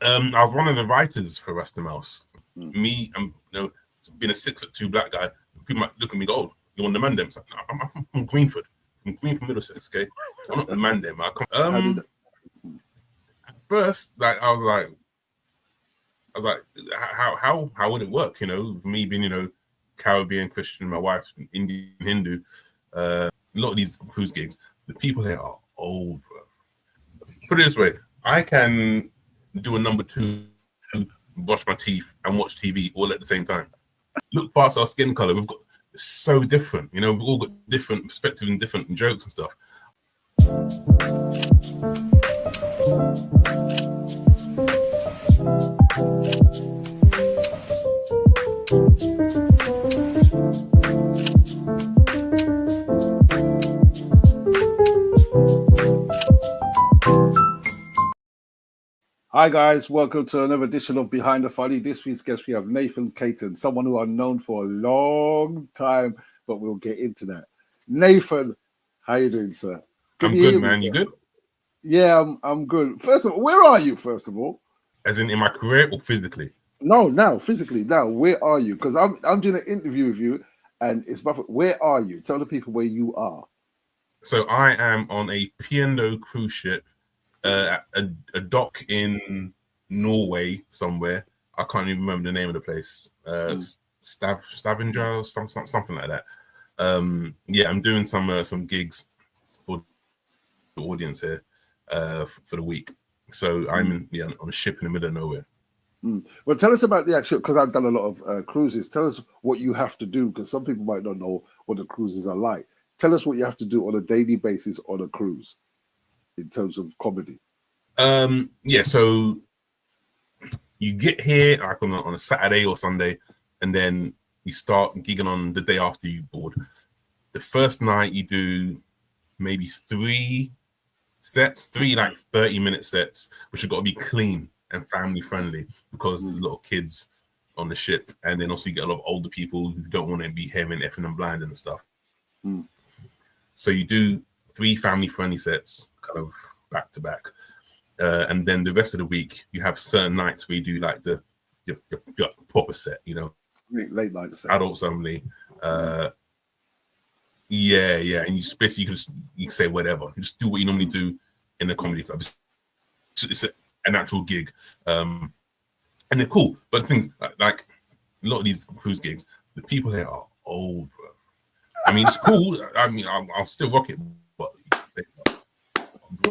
I was one of the writers for Rasta-mouse. Mm. Me, being a 6'2" black guy, people might look at me and go, "Oh, you're on the man them." Like, no, I'm from Greenford. I'm Greenford, Middlesex. Okay, I'm not the man them. At first, like I was like, how would it work? You know, me being Caribbean Christian, my wife's Indian Hindu. A lot of these cruise gigs, the people here are old, bro. Put it this way, I can do a number 2, brush my teeth, and watch TV all at the same time. Look past our skin color, we've got so different. We've all got different perspectives and different jokes and stuff. Hi guys, welcome to another edition of Behind the Funny. This week's guest, we have Nathan Caton, someone who I've known for a long time, but we'll get into that. Nathan, how you doing, sir? I'm good, man. You good? Yeah, I'm good. First of all, where are you, first of all? As in my career or physically? No, now, physically. Now, where are you? Because I'm doing an interview with you, and it's Buffett. Where are you? Tell the people where you are. So I am on a P&O cruise ship, a dock in Norway somewhere. I can't even remember the name of the place. Stavanger, something like that. Yeah, I'm doing some gigs for the audience here for the week. So I'm on a ship in the middle of nowhere. Well, tell us about the actual, because I've done a lot of cruises. Tell us what you have to do, because some people might not know what the cruises are like. Tell us what you have to do on a daily basis on a cruise in terms of comedy. Yeah, so you get here like on a Saturday or Sunday, and then you start gigging on the day after you board. The first night you do maybe 3 like 30-minute sets, which have got to be clean and family friendly because there's a lot of kids on the ship, and then also you get a lot of older people who don't want to be hearing effing and blind and stuff. So you do 3 family friendly sets kind of back to back, and then the rest of the week you have certain nights where you do like your proper set, late night set, adults only. Yeah, and you basically you can say whatever, you just do what you normally do in a comedy club. It's a natural gig, and they're cool. But things like a lot of these cruise gigs, the people here are old, bro. I mean, it's cool. I mean, I'll still rock it, but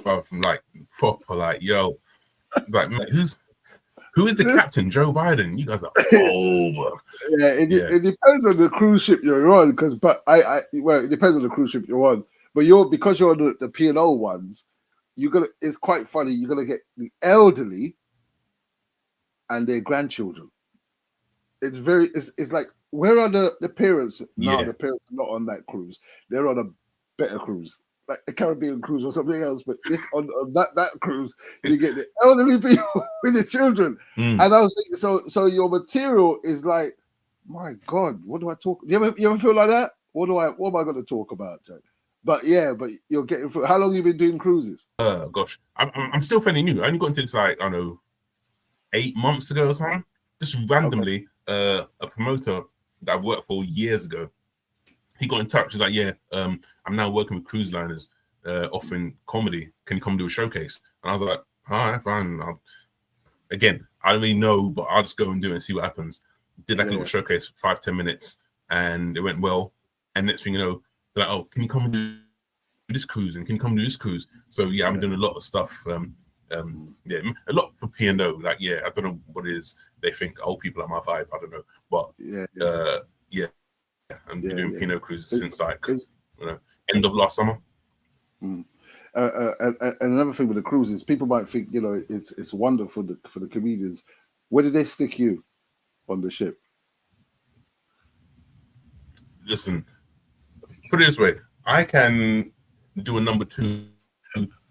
bro, from like proper, like, yo, like, man, who is the captain? Joe Biden. You guys are old, bro. Yeah, it depends on the cruise ship you're on, well, it depends on the cruise ship you're on. But because you're on the P&O ones, it's quite funny. You're gonna get the elderly and their grandchildren. It's like, where are the parents? No, the parents are not on that cruise. They're on a better cruise, like a Caribbean cruise or something else. But it's on that cruise, you get the elderly people with the children. And I was thinking, so your material is like, my God, what do I talk? You ever feel like that? What am I going to talk about, Jack? But you're getting through. How long have you been doing cruises? Gosh, I'm still fairly new. I only got into this like, I don't know, 8 months ago or something. Just randomly, a promoter that I've worked for years ago, he got in touch. He's like, yeah, I'm now working with cruise liners, offering comedy. Can you come do a showcase? And I was like, all right, fine. Again, I don't really know, but I'll just go and do it and see what happens. Did like a little showcase, 5-10 minutes, and it went well. And next thing you know, they're like, oh, can you come and do this cruise? And can you come and do this cruise? So yeah, I've been doing a lot of stuff. A lot for P&O. Like, I don't know what it is. They think old people are my vibe. I don't know, but I'm doing P&O cruises since like end of last summer. And another thing with the cruises, people might think it's wonderful for the comedians. Where did they stick you on the ship? Listen, put it this way: I can do a number 2,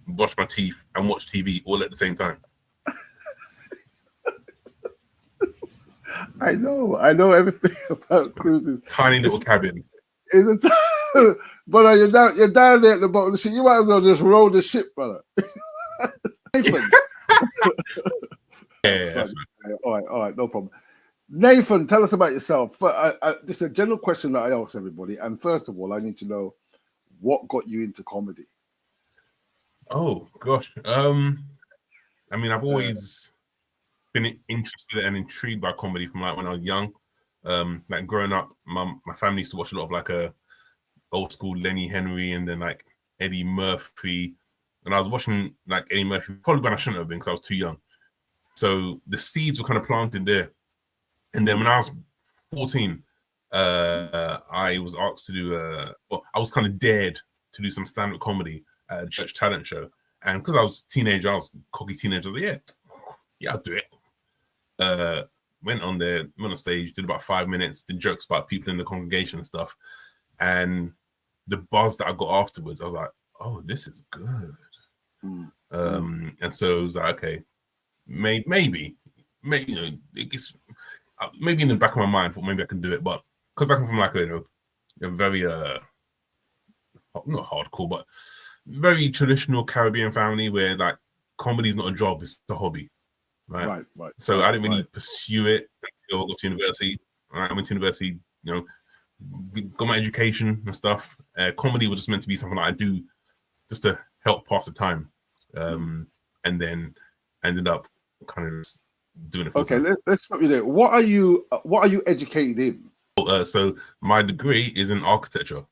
brush my teeth, and watch TV all at the same time. I know everything about cruises. Tiny little cabin. But you're down there at the bottom of the ship. You might as well just roll the ship, brother. Nathan, Yeah. All right, no problem. Nathan, tell us about yourself. This is a general question that I ask everybody. And first of all, I need to know what got you into comedy. Oh gosh. I mean, I've always been interested and intrigued by comedy from like when I was young. Like growing up, my family used to watch a lot of like old school Lenny Henry and then like Eddie Murphy. And I was watching like Eddie Murphy probably when I shouldn't have been because I was too young. So the seeds were kind of planted there. And then when I was 14, I was asked to do well, I was kind of dared to do some stand-up comedy at a church talent show. And because I was a teenager, I was a cocky teenager, I was like, yeah, I'll do it. Went on stage, did about 5 minutes, did jokes about people in the congregation and stuff. And the buzz that I got afterwards, I was like, oh, this is good. And so it was like, okay, maybe, you know, it's maybe in the back of my mind, thought maybe I can do it, but because I come from like a very not hardcore, but very traditional Caribbean family where like comedy is not a job, it's a hobby, right. So I didn't really pursue it until I got to university. I went to university, you know, got my education and stuff. Comedy was just meant to be something that I do just to help pass the time, and then ended up kind of doing it. Okay, let's stop you there. What are you educated in? So my degree is in architecture.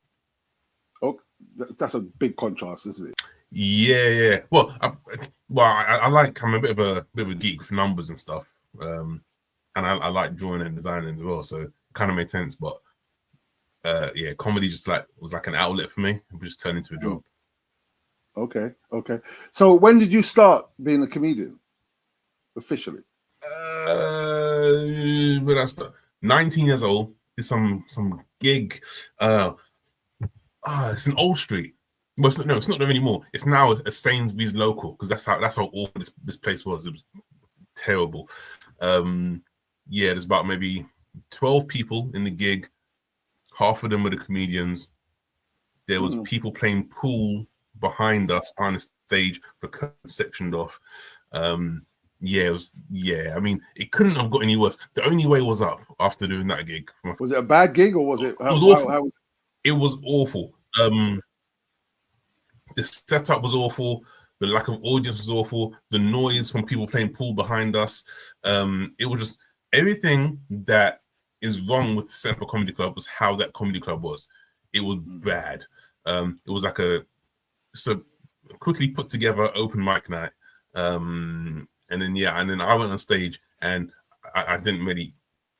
Oh, that's a big contrast, isn't it? Yeah. Well, I like, I'm a bit of a geek for numbers and stuff, and I like drawing and designing as well. So it kind of made sense. But yeah, comedy just was like an outlet for me. It just turned into a job. Okay. So when did you start being a comedian officially? When I started, 19 years old, did some gig. It's an old street. Well, it's not there anymore. It's now a Sainsbury's local because that's how awful this place was. It was terrible. Yeah, there's about maybe 12 people in the gig. Half of them were the comedians. There was people playing pool behind us on the stage, the curtain sectioned off. Yeah, I mean, it couldn't have got any worse. The only way was up after doing that gig. Was it a bad gig or was it? It was awful. It was awful. The setup was awful. The lack of audience was awful. The noise from people playing pool behind us. It was just everything that is wrong with the Central Comedy Club was how that comedy club was. It was bad. It was like so quickly put together open mic night. And then I went on stage and I didn't really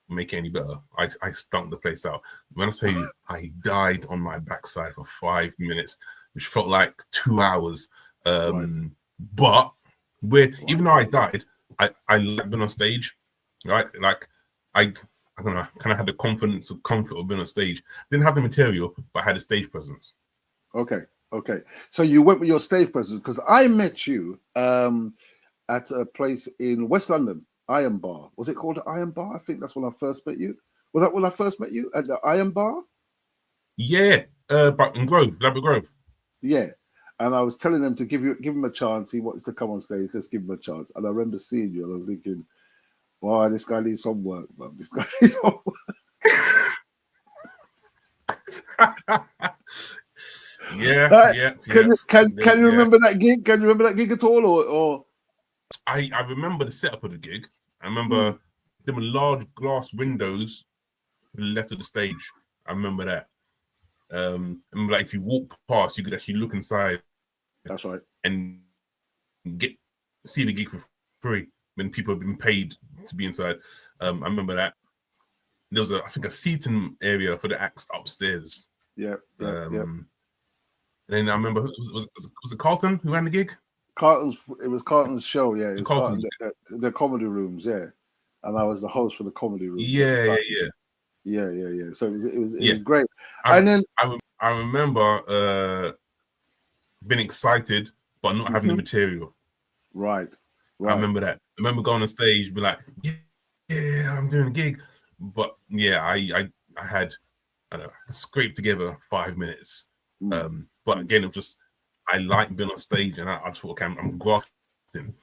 make it any better. I stunk the place out. When I say I died on my backside for 5 minutes, which felt like 2 hours. But even though I died, I liked being on stage, right? Like I don't know, kind of had the confidence of comfort of being on stage. Didn't have the material, but I had a stage presence. Okay. So you went with your stage presence because I met you at a place in West London, Iron Bar. Was it called the Iron Bar? I think that's when I first met you. Was that when I first met you at the Iron Bar? Yeah, but in Ladbroke Grove. Yeah, and I was telling them to give him a chance. He wanted to come on stage. Let's give him a chance. And I remember seeing you, and I was thinking, "Wow, this guy needs some work, man. This guy needs some work." Yeah. Can you remember that gig? Can you remember that gig at all, or? I remember the setup of the gig. I remember there were large glass windows to the left of the stage. I remember that. And like if you walk past, you could actually look inside. That's right. And see the gig for free when people have been paid to be inside. I remember that. There was I think a seating area for the acts upstairs. Yeah. And then I remember was it Carlton who ran the gig? It was Carlton's show, yeah. It was Carlton. The comedy rooms, yeah. And I was the host for the comedy room. Yeah. So it was great. I remember being excited but not having the material. Right. I remember that. I remember going on stage, be like, yeah, I'm doing a gig. But yeah, I had scraped together 5 minutes. But again, it was just I like being on stage, and I just thought, okay, I'm grafting.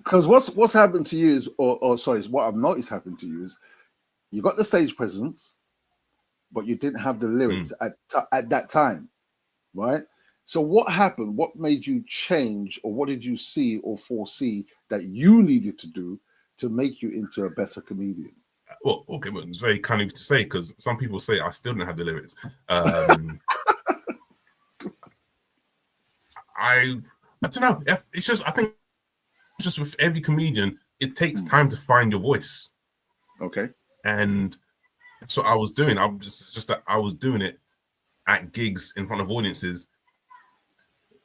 Because what's happened to you is, or sorry, what I've noticed happened to you is, you got the stage presence, but you didn't have the lyrics at that time, right? So what happened? What made you change, or what did you see or foresee that you needed to do to make you into a better comedian? Well, okay, but it's very kind of to say, because some people say I still don't have the lyrics. I don't know. It's just, I think just with every comedian, it takes time to find your voice. Okay. And that's what I was doing. I was just that I was doing it at gigs in front of audiences.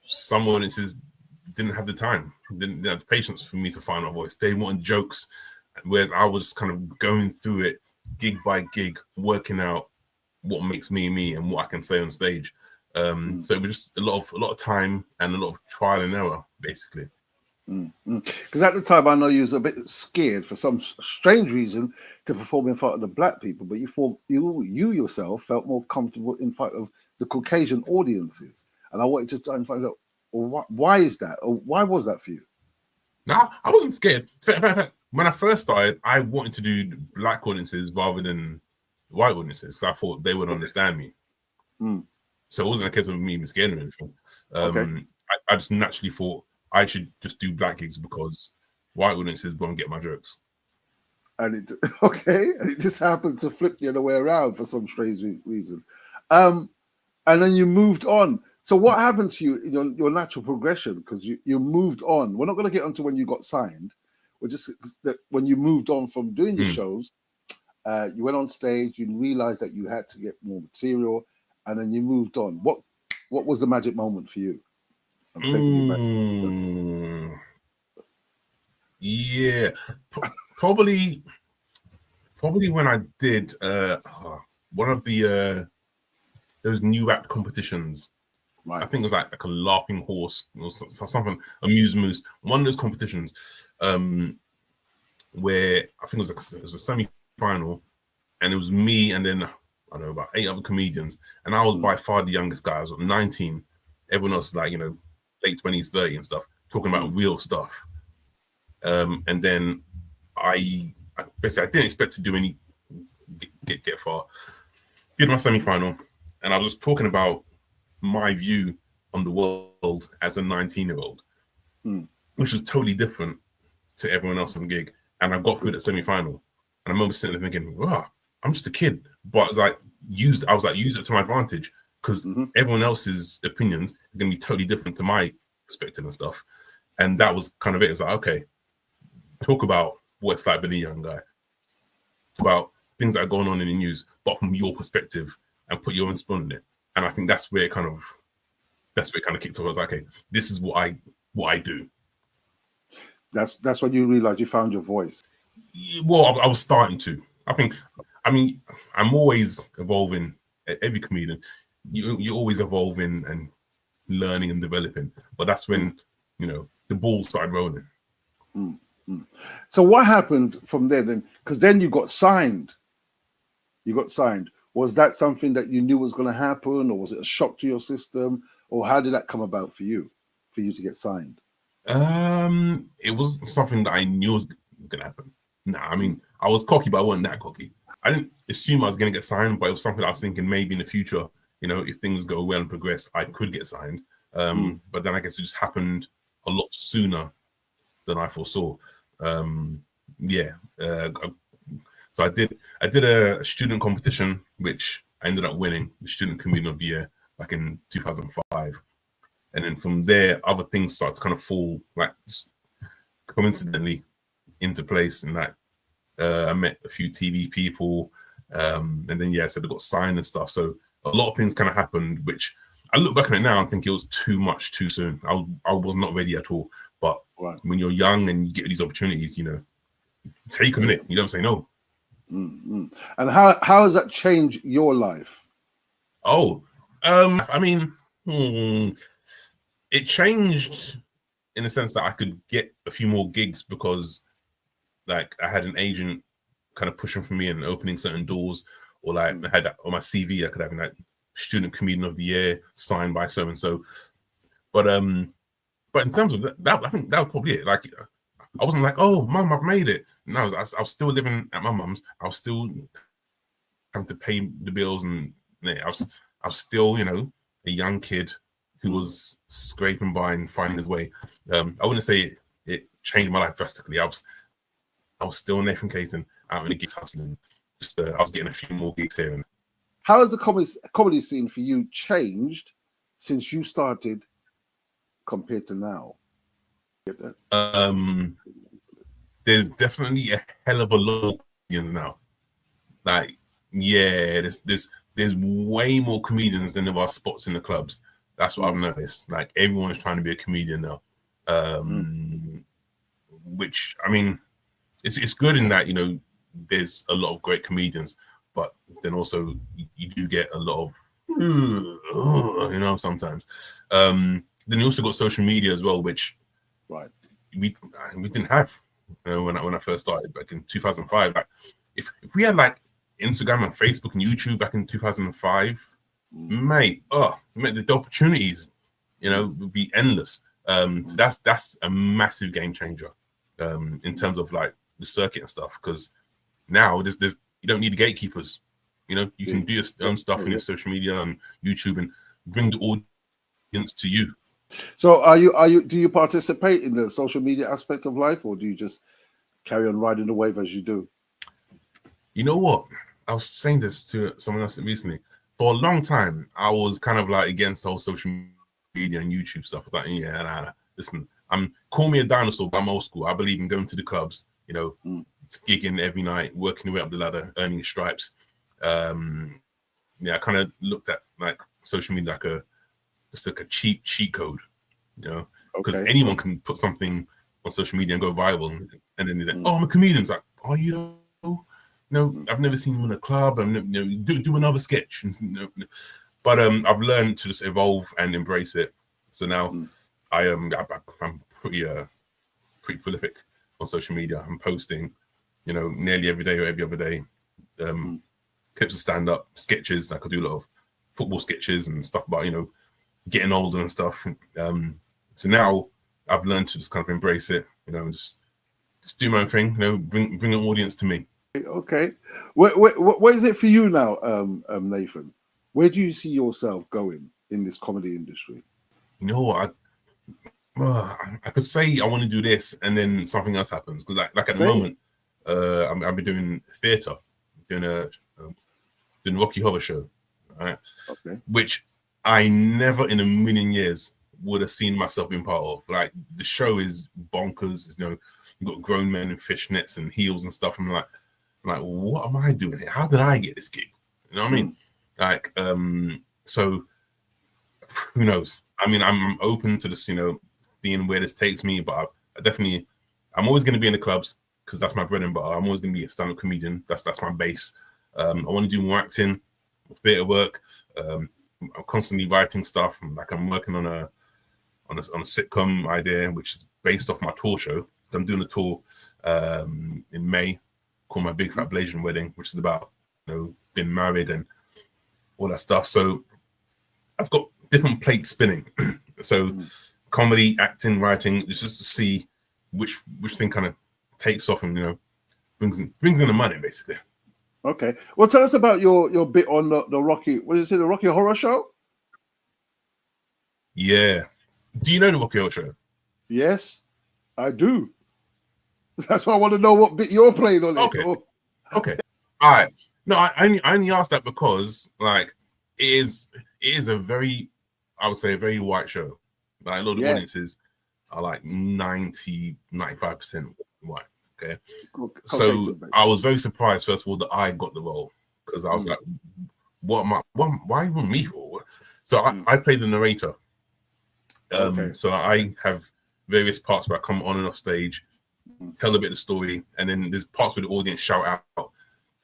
Some audiences didn't have the time, didn't have the patience for me to find my voice. They wanted jokes, whereas I was kind of going through it gig by gig, working out what makes me me and what I can say on stage. So it was just a lot of time and a lot of trial and error, basically. Because at the time, I know you was a bit scared for some strange reason to perform in front of the black people, but you yourself felt more comfortable in front of the Caucasian audiences. And I wanted to try and find out, well, why is that? Or why was that for you? No, I wasn't scared. When I first started, I wanted to do black audiences rather than white audiences. So I thought they would understand me. So it wasn't a case of me being scared or anything. I just naturally thought I should just do black gigs because white audiences won't get my jokes. And it just happened to flip the other way around for some strange reason. And then you moved on. So what happened to you in your natural progression? Because you moved on. We're not going to get onto when you got signed. We're just that when you moved on from doing your shows, you went on stage, you realized that you had to get more material, and then you moved on. What was the magic moment for you? I'm taking you back. Yeah, probably when I did one of the those new act competitions. Right. I think it was like a laughing horse or something, amuse moose. One of those competitions where I think it was a semi-final, and it was me and then I don't know about 8 other comedians, and I was by far the youngest guy. I was 19. Everyone else is like, late 20s, 30 and stuff, talking about real stuff. And then I basically I didn't expect to do any get far. Did my semi-final, and I was just talking about my view on the world as a 19-year-old, which was totally different to everyone else on the gig. And I got through the semi-final, and I remember sitting there thinking, "Wow, I'm just a kid." But I was like, use it to my advantage, because everyone else's opinions are going to be totally different to my perspective and stuff. And that was kind of it. It was like, okay, talk about what it's like being a young guy, talk about things that are going on in the news, but from your perspective, and put your own spin on it. And I think that's where it kind of kicked off. I was like, okay, this is what I do. That's when you realized you found your voice. Well, I was starting to. I mean, I'm always evolving. Every comedian, you're always evolving and learning and developing. But that's when the ball started rolling. So what happened from there then? Because then you got signed. Was that something that you knew was going to happen, or was it a shock to your system, or how did that come about for you to get signed? It was something that I knew was going to happen. I mean, I was cocky, but I wasn't that cocky. I didn't assume I was going to get signed, but it was something I was thinking maybe in the future, if things go well and progress, I could get signed. But then I guess it just happened a lot sooner than I foresaw. So I did a student competition, which I ended up winning, the Student Comedian of the Year, back in 2005. And then from there, other things start to kind of fall, like, coincidentally into place. And like, I met a few TV people, and then I said I got signed and stuff. So a lot of things kind of happened, which I look back on it now and think it was too much too soon. I was not ready at all. But when you're young and you get these opportunities, take them in it. You don't say no. And how has that changed your life? I mean, it changed in the sense that I could get a few more gigs because, like, I had an agent kind of pushing for me and opening certain doors, or like I had that on my CV. I could have like Student Comedian of the Year signed by so and so. But in terms of that, I think that was probably it. Like, I wasn't like, oh, mum, I've made it. No, I was still living at my mum's. I was still having to pay the bills, and I was still, you know, a young kid who was scraping by and finding his way. I wouldn't say it changed my life drastically. I was still Nathan Caton out in the gigs hustling. Just I was getting a few more gigs here. And how has the comedy scene for you changed since you started compared to now? Get that? There's definitely a hell of a lot of comedians now. Like, yeah, there's way more comedians than there are spots in the clubs. That's what I've noticed. Like, everyone is trying to be a comedian now. Which, I mean, it's good in that, you know, there's a lot of great comedians, but then also you do get a lot of, you know, sometimes. Then you also got social media as well, which we didn't have, you know, when I first started back in 2005. Like, if we had like Instagram and Facebook and YouTube back in 2005, mate, the opportunities, you know, would be endless. So that's a massive game changer in terms of like the circuit and stuff, because now there's you don't need the gatekeepers. You know, you can do your own stuff on your social media and YouTube and bring the audience to you. So do you participate in the social media aspect of life, or do you just carry on riding the wave as you do? You know what? I was saying this to someone else recently. For a long time, I was kind of like against the whole social media and YouTube stuff. I was like, yeah, nah. Listen, call me a dinosaur, but I'm old school. I believe in going to the clubs, you know, gigging every night, working your way up the ladder, earning your stripes. I kind of looked at like social media like just like a cheat code, you know, because anyone can put something on social media and go viral, and then they're like, oh, I'm a comedian. It's like, oh, you know, no, I've never seen you in a club. I'm do another sketch. But I've learned to just evolve and embrace it. So now I'm pretty prolific on social media. I'm posting, you know, nearly every day or every other day. Clips of stand-up sketches. Like I do a lot of football sketches and stuff about, you know, getting older and stuff. So now I've learned to just kind of embrace it, you know, and just do my own thing, you know, bring an audience to me. Okay. What is it for you now, Nathan? Where do you see yourself going in this comedy industry? You know what? I could say I want to do this, and then something else happens. Because like at the moment, I've been doing theatre, doing a Rocky Horror Show, right? Okay. Which I never in a million years would have seen myself being part of. Like, the show is bonkers. You know, you've got grown men in fishnets and heels and stuff. I'm like, what am I doing here? How did I get this gig? You know what I mean? Like, so who knows? I mean, I'm open to this, you know, seeing where this takes me, but I'm always going to be in the clubs because that's my bread and butter. I'm always going to be a stand-up comedian. That's my base. I want to do more acting, theatre work. I'm constantly writing stuff. Like, I'm working on a sitcom idea, which is based off my tour show. I'm doing a tour in May called My Big Fat Blasian Wedding, which is about, you know, being married and all that stuff. So I've got different plates spinning. So comedy, acting, writing, it's just to see which thing kind of takes off and, you know, brings in the money, basically. Okay. Well, tell us about your bit on the Rocky. What did you say? The Rocky Horror Show? Yeah. Do you know the Rocky Horror Show? Yes, I do. That's why I want to know what bit you're playing on it. Okay. All right. No, I only asked that because, like, it is a very, I would say, a very white show. Like, a lot of the audiences are like 95% white. Okay. So I was very surprised, first of all, that I got the role, because I was like, why even me for? So I played the narrator. So I have various parts where I come on and off stage, tell a bit of the story, and then there's parts where the audience shout out,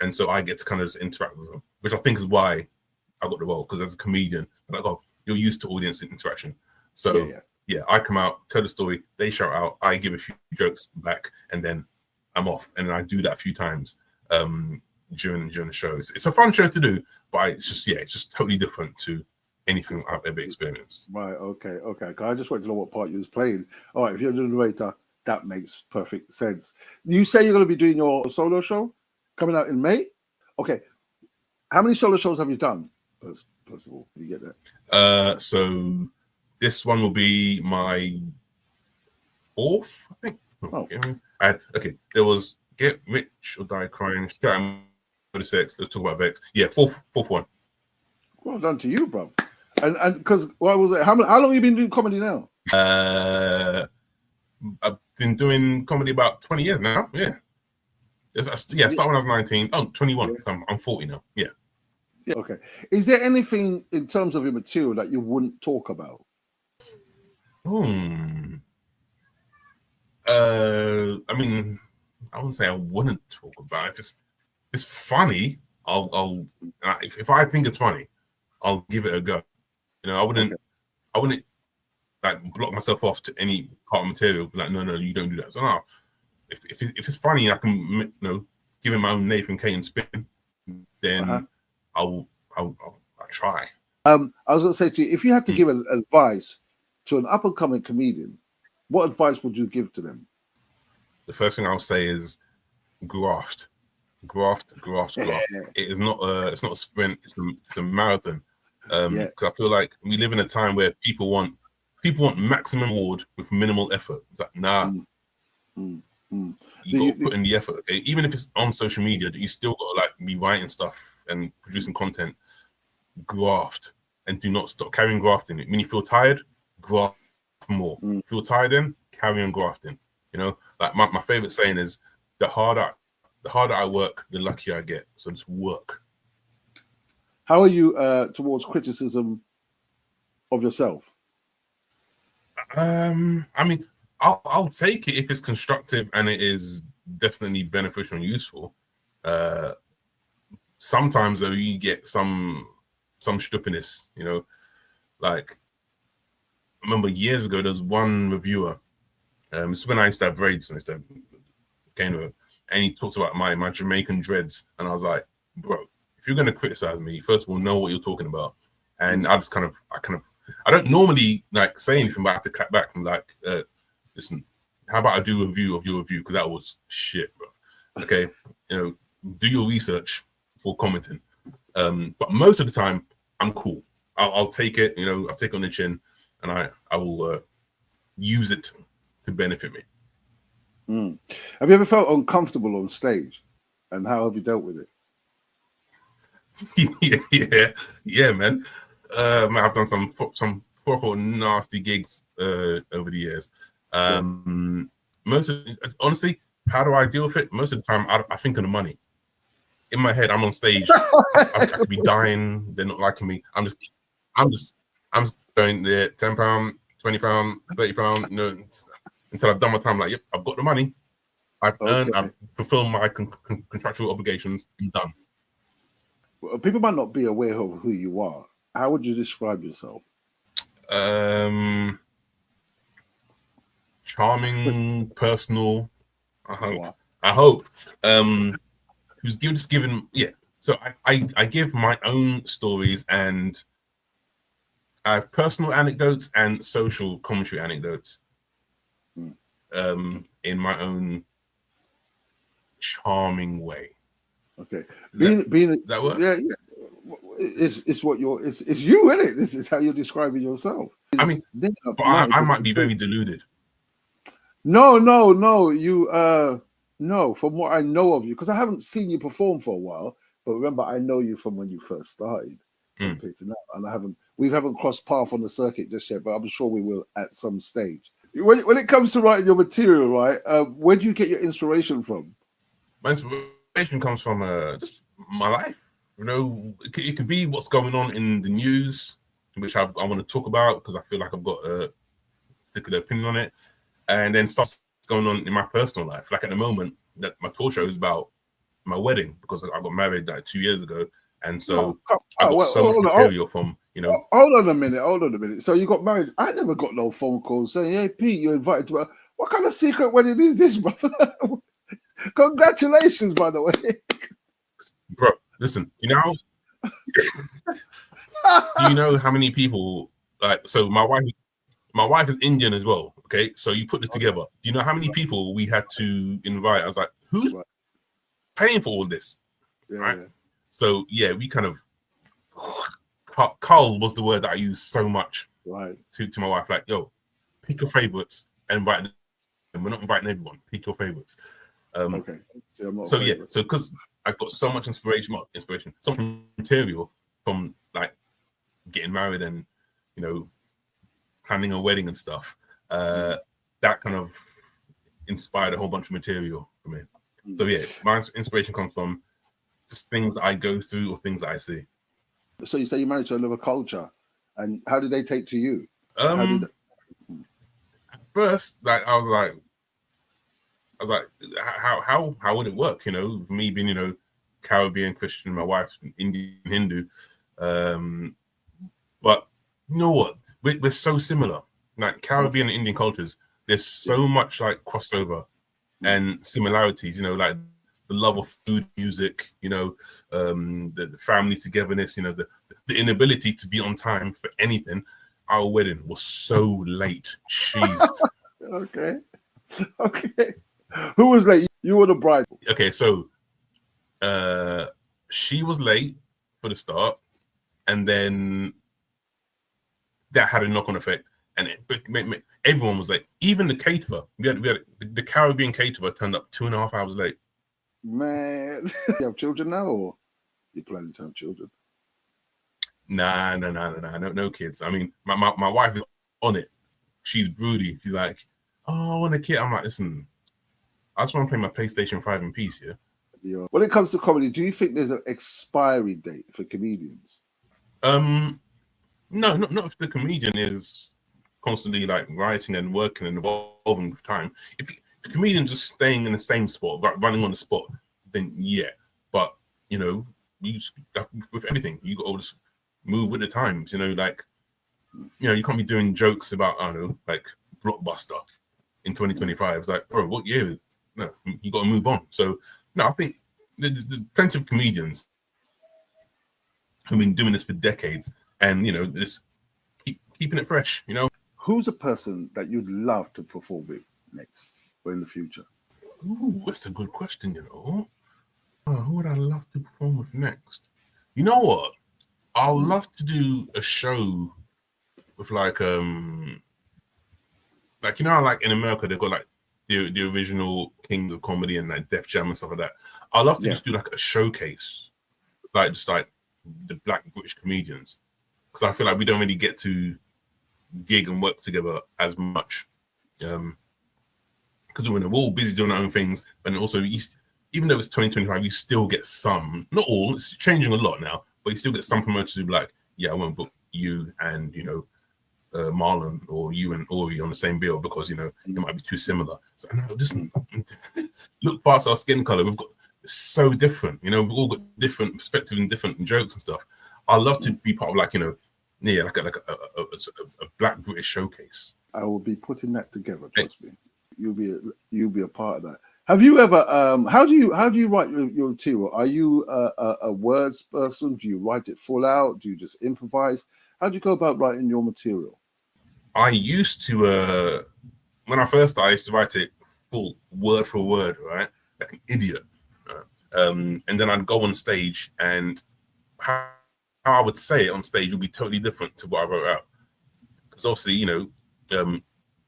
and so I get to kind of just interact with them, which I think is why I got the role, because as a comedian, I'm like, oh, you're used to audience interaction. So yeah, I come out, tell the story, they shout out, I give a few jokes back, and then I'm off. And I do that a few times during the show. It's a fun show to do, but it's just totally different to anything I've ever experienced. Right, okay. I just wanted to know what part you was playing. All right, if you're the narrator, That makes perfect sense. You say you're going to be doing your solo show coming out in May? Okay. How many solo shows have you done? First of all, you get that. So this one will be my 4th, I think. Oh. Okay. There was Get Rich or Die Crying, Stratum for the Sex. Let's talk about Vex. Yeah, fourth one. Well done to you, bro. And because what was it? How long have you been doing comedy now? I've been doing comedy about 20 years now. Yeah. I started when I was 19. Oh, 21. Yeah. I'm 40 now. Yeah. Yeah. Okay. Is there anything in terms of your material that you wouldn't talk about? I mean, I wouldn't say I wouldn't talk about it. Just it's funny. I'll if I think it's funny, I'll give it a go. You know, I wouldn't like block myself off to any part of material. Like, no, you don't do that. So no, if it's funny, I can give it my own Nathan Caton spin. Then I'll try. I was going to say to you, if you had to give advice to an up and coming comedian, what advice would you give to them? The first thing I'll say is graft. It is not it's not a sprint. It's a marathon. Because I feel like we live in a time where people want maximum reward with minimal effort. It's like, nah, you got to put in the effort. Okay? Even if it's on social media, you still got to like be writing stuff and producing content. Graft and do not stop carrying grafting. When you feel tired, graft more. Feel tired, then carry on grafting. You know, like my favorite saying is, the harder I work, the luckier I get. So just work. How are you towards criticism of yourself? I mean, I'll take it if it's constructive and it is definitely beneficial and useful. Sometimes though, you get some stupidness, you know. Like, I remember years ago, there was one reviewer. It's when I used to have braids, and I used to have and he talked about my Jamaican dreads, and I was like, bro, if you're gonna criticize me, first of all, know what you're talking about. And I don't normally like say anything, but I have to clap back and like, listen, how about I do a review of your review, because that was shit, bro. Okay, you know, do your research before commenting. But most of the time, I'm cool. I'll take it, you know, I'll take it on the chin, and I will use it to benefit me. Have you ever felt uncomfortable on stage, and how have you dealt with it? yeah, man. I've done some proper nasty gigs over the years. Honestly, how do I deal with it? Most of the time, I think of the money. In my head, I'm on stage. I could be dying. They're not liking me. I'm just going there. £10, £20, £30. You know, until I've done my time. Like, yep, I've got the money. I've earned. I've fulfilled my contractual obligations. I'm done. Well, people might not be aware of who you are. How would you describe yourself? Charming, personal. I hope. Who's just given, yeah. So I give my own stories, and I have personal anecdotes and social commentary anecdotes. In my own charming way. Okay. That work? Yeah. It's what you're. It's you, isn't it? This is how you're describing yourself. I mean, I might be very deluded. No. You no. From what I know of you, because I haven't seen you perform for a while. But remember, I know you from when you first started compared to now, and we haven't crossed paths on the circuit just yet. But I'm sure we will at some stage. When it comes to writing your material, right? Where do you get your inspiration from? My inspiration comes from just my life. You know, it could be what's going on in the news, which I want to talk about because I feel like I've got a particular opinion on it, and then stuff going on in my personal life. Like at the moment, that my tour show is about my wedding because I got married like 2 years ago, and so I got so much material from. You know, hold on a minute. So you got married. I never got no phone call saying, "Hey, Pete, you're invited to what kind of secret wedding is this, brother?" Congratulations, by the way, bro. Listen, you know, do you know how many people like? So my wife is Indian as well. Okay, so you put it together. Do you know how many people we had to invite? I was like, who's paying for all this? Yeah, right. yeah. So yeah, we kind of Carl was the word that I used so much to my wife. Like, yo, pick your favorites and invite them. We're not inviting everyone. Pick your favorites. Okay. See, I'm not so yeah, so because I got so much inspiration, so much material from like getting married and planning a wedding and stuff. That kind of inspired a whole bunch of material for me. So yeah, my inspiration comes from just things that I go through or things that I see. So you say you're married to another culture, and how did they take to you? First, like I was like, how would it work? Me being Caribbean Christian, my wife's Indian Hindu, but you know what? We're so similar. Like Caribbean and Indian cultures, there's so much like crossover and similarities. Like the love of food, music. The family togetherness. The inability to be on time for anything. Our wedding was so late. Jeez. Okay. Who was late? You were the bride. Okay, so she was late for the start, and then that had a knock-on effect, and everyone was late. Even the caterer, we had the Caribbean caterer turned up 2.5 hours late. Man, you have children now, or you planning to have children? Nah, no kids. I mean, my wife is on it. She's broody. She's like, oh, I want a kid. I'm like, listen, I just want to play my PlayStation 5 in peace, yeah. When it comes to comedy, do you think there's an expiry date for comedians? No, not if the comedian is constantly like writing and working and evolving with time. If the comedian's just staying in the same spot, running on the spot, then yeah. But you with anything, you got to just move with the times. Like you can't be doing jokes about I don't know, like Blockbuster in 2025. It's like, bro, what year? No, you got to move on. So no, I think there's plenty of comedians who've been doing this for decades, and just keeping it fresh. Who's a person that you'd love to perform with next or in the future? Ooh, that's a good question. Who would I love to perform with next? You know what? I'd love to do a show with like like in America they've got like the original Kings of Comedy and like Def Jam and stuff like that. I'd love to just do like a showcase, like just like the Black British comedians, because I feel like we don't really get to gig and work together as much, because we're all busy doing our own things. And also, even though it's 2025, you still get some, not all. It's changing a lot now, but you still get some promoters who be like, yeah, I won't book you and Marlon or you and Ori on the same bill because it might be too similar. So no, just look past our skin color. We've got so different. We've all got different perspectives and different jokes and stuff. I love to be part of like like a Black British showcase. I will be putting that together. Trust me, you'll be a part of that. Have you ever? How do you write your material? Are you a words person? Do you write it full out? Do you just improvise? How do you go about writing your material? I used to when I first started, I used to write it full word for word, right, like an idiot. And then I'd go on stage, and how I would say it on stage would be totally different to what I wrote out. Because obviously,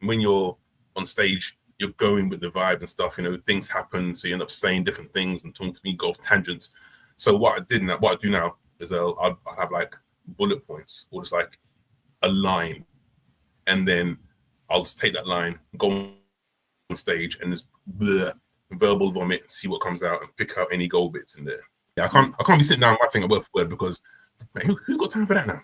when you're on stage, you're going with the vibe and stuff. Things happen, so you end up saying different things and talking to me, go off tangents. So what I do now is I'll have like bullet points or just like a line, and then I'll just take that line, go on stage, and just verbal vomit and see what comes out and pick out any gold bits in there. Yeah, I can't be sitting down writing a word for word because who's got time for that now?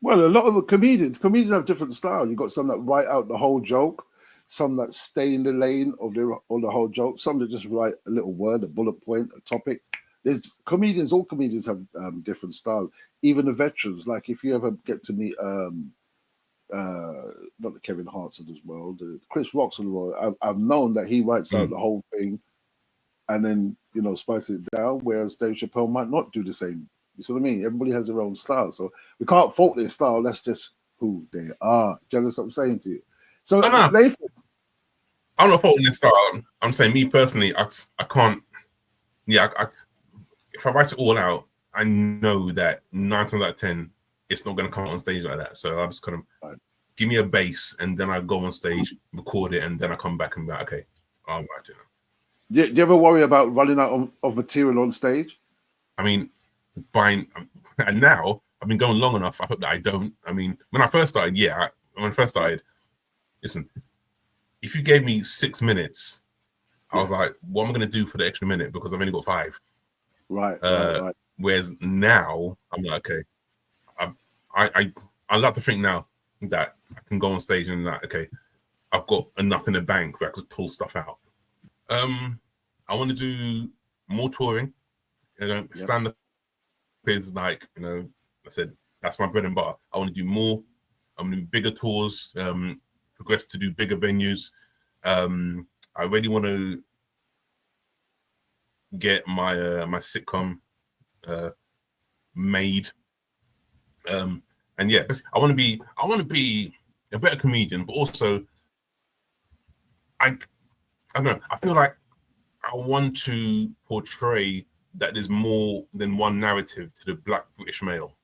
Well, a lot of comedians have different styles. You've got some that write out the whole joke, some that stay in the lane of the whole joke, some that just write a little word, a bullet point, a topic. There's comedians, all comedians have different styles. Even the veterans, like if you ever get to meet not the Kevin Hart's of this world, Chris Rock's of the world, I've known that he writes out the whole thing and then spice it down, whereas Dave Chappelle might not do the same. You see what I mean? Everybody has their own style, so we can't fault their style. That's just who they are. Jealous? I'm saying to you. So no. Nathan, I'm not faulting this style. I'm saying me personally, I can't. Yeah, if I write it all out, I know that 9 times out of 10, it's not going to come on stage like that. So I just kind of give me a bass, and then I go on stage, record it, and then I come back and be like, okay, I'll write it. Do you ever worry about running out of material on stage? I mean, and now I've been going long enough. I hope that I don't. I mean, when I first started, listen, if you gave me 6 minutes, I was like, what am I going to do for the extra minute? Because I've only got 5. Right. Whereas now I'm like, okay, I like to think now that I can go on stage and like, okay, I've got enough in the bank where I could pull stuff out. I want to do more touring. Stand up is like, I said, that's my bread and butter. I want to do more. I'm going to do bigger tours, progress to do bigger venues. I really want to get my my sitcom made. And yeah, I want to be a better comedian, but also I don't know. I feel like I want to portray that there's more than one narrative to the Black British male,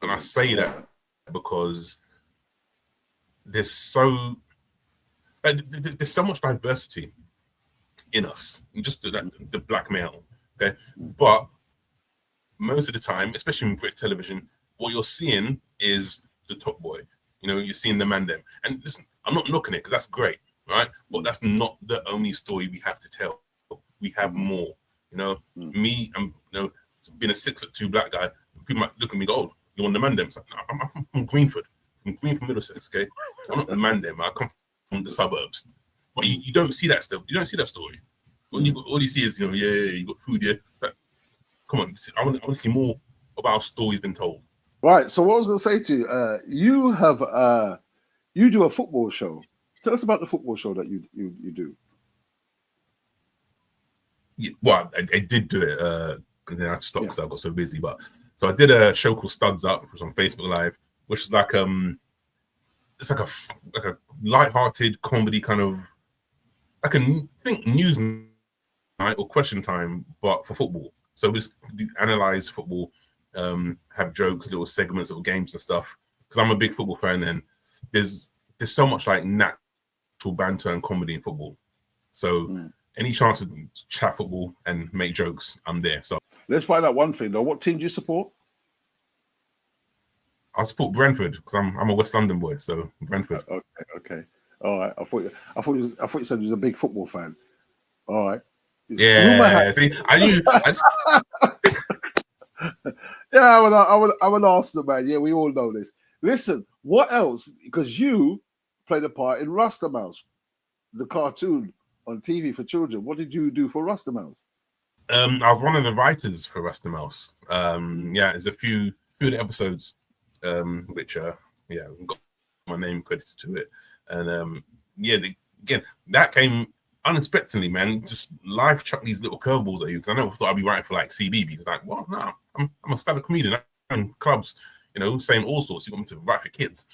and I say that because there's so much diversity in us, just the black male. Okay, but most of the time, especially in British television, what you're seeing is the top boy. You're seeing the man them. And listen, I'm not knocking it because that's great, right? But that's not the only story we have to tell. We have more. Me, I'm being a 6'2" black guy. People might look at me and go, "Oh, you're on the man them." It's like, no, I'm from Greenford, Middlesex. Okay, I'm not the man them. I come from the suburbs. But you don't see that stuff. You don't see that story. All you see is, you got food here. Like, come on, I want to see more of our stories been told. Right. So what I was going to say to you, you do a football show. Tell us about the football show that you do. Yeah, well, I did do it because then I had to stop because I got so busy. But so I did a show called Studs Up, which was on Facebook Live, which is like it's like a light-hearted comedy kind of, I can think news night or question time, but for football. So we just analyze football, have jokes, little segments, little games and stuff. Because I'm a big football fan, and there's so much like natural banter and comedy in football. So any chance to chat football and make jokes, I'm there. So let's find out one thing though. What team do you support? I support Brentford because I'm a West London boy. So Brentford. Okay. All right. I thought you said you was a big football fan. All right. Yeah. See, I knew. Yeah, I'm an Arsenal man. Yeah, we all know this. Listen, what else? Because you played a part in Rasta-mouse, the cartoon on TV for children. What did you do for Rasta-mouse? I was one of the writers for Rasta-mouse. There's a few of the episodes which got my name credited to it, and again that came unexpectedly, man. Just life chucked these little curveballs at you, because I never thought I'd be writing for like CBeebies. It's like, well, no, I'm a stand-up comedian. I'm in clubs, saying all sorts. You want me to write for kids?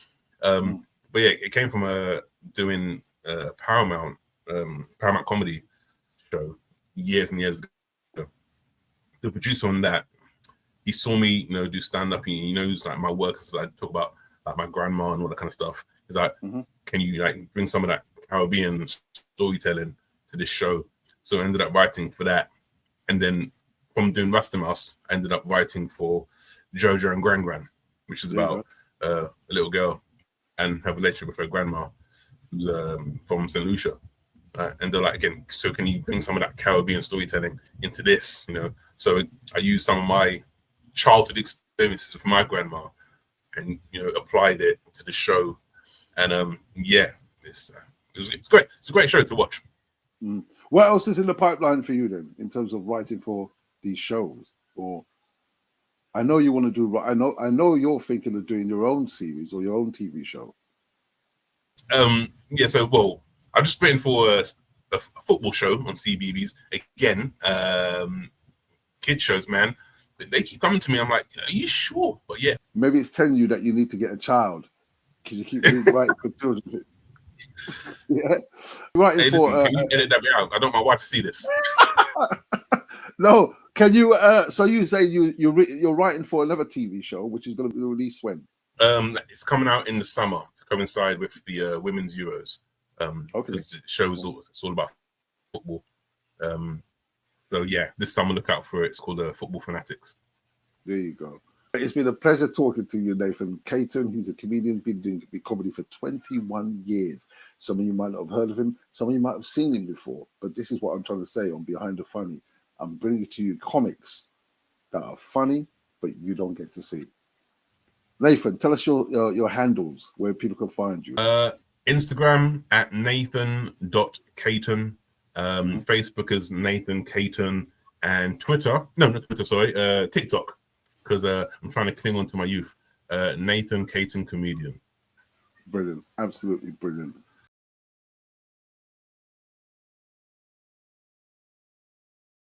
But yeah, it came from doing Paramount comedy show years and years ago. The producer on that, he saw me, do stand-up. He knows like my work, so I talk about like my grandma and all that kind of stuff. He's like, can you like bring some of that Caribbean storytelling to this show? So I ended up writing for that, and then from doing Rasta-mouse, I ended up writing for Jojo and Gran Gran, which is about a little girl and her relationship with her grandma, who's from St. Lucia. And they're like, again, so can you bring some of that Caribbean storytelling into this? So I used some of my childhood experiences with my grandma, and applied it to the show, and it's great. It's a great show to watch. What else is in the pipeline for you then, in terms of writing for these shows? Or I know you want to do. I know you're thinking of doing your own series or your own TV show. So well, I'm just waiting for a football show on CBeebies again. Kid shows, man. They keep coming to me. I'm like, are you sure? But yeah, maybe it's telling you that you need to get a child because you keep writing for children. Yeah, writing Hey, for. listen, can you edit that bit out? I don't want my wife to see this. No, can you? So you say you're writing for another TV show, which is going to be released when? It's coming out in the summer to coincide with the Women's Euros. Okay. Because it shows it's all about football. So yeah, this summer look out for it. It's called Football Fanatics. There you go. It's been a pleasure talking to you, Nathan Caton. He's a comedian, been doing comedy for 21 years. Some of you might not have heard of him. Some of you might have seen him before. But this is what I'm trying to say on Behind the Funny. I'm bringing to you comics that are funny, but you don't get to see. Nathan, tell us your handles where people can find you. Instagram at Nathan.Caton. Facebook is Nathan Caton. And Twitter, no, not Twitter, sorry, TikTok. Because I'm trying to cling on to my youth. Nathan Caton Comedian. Brilliant. Absolutely brilliant.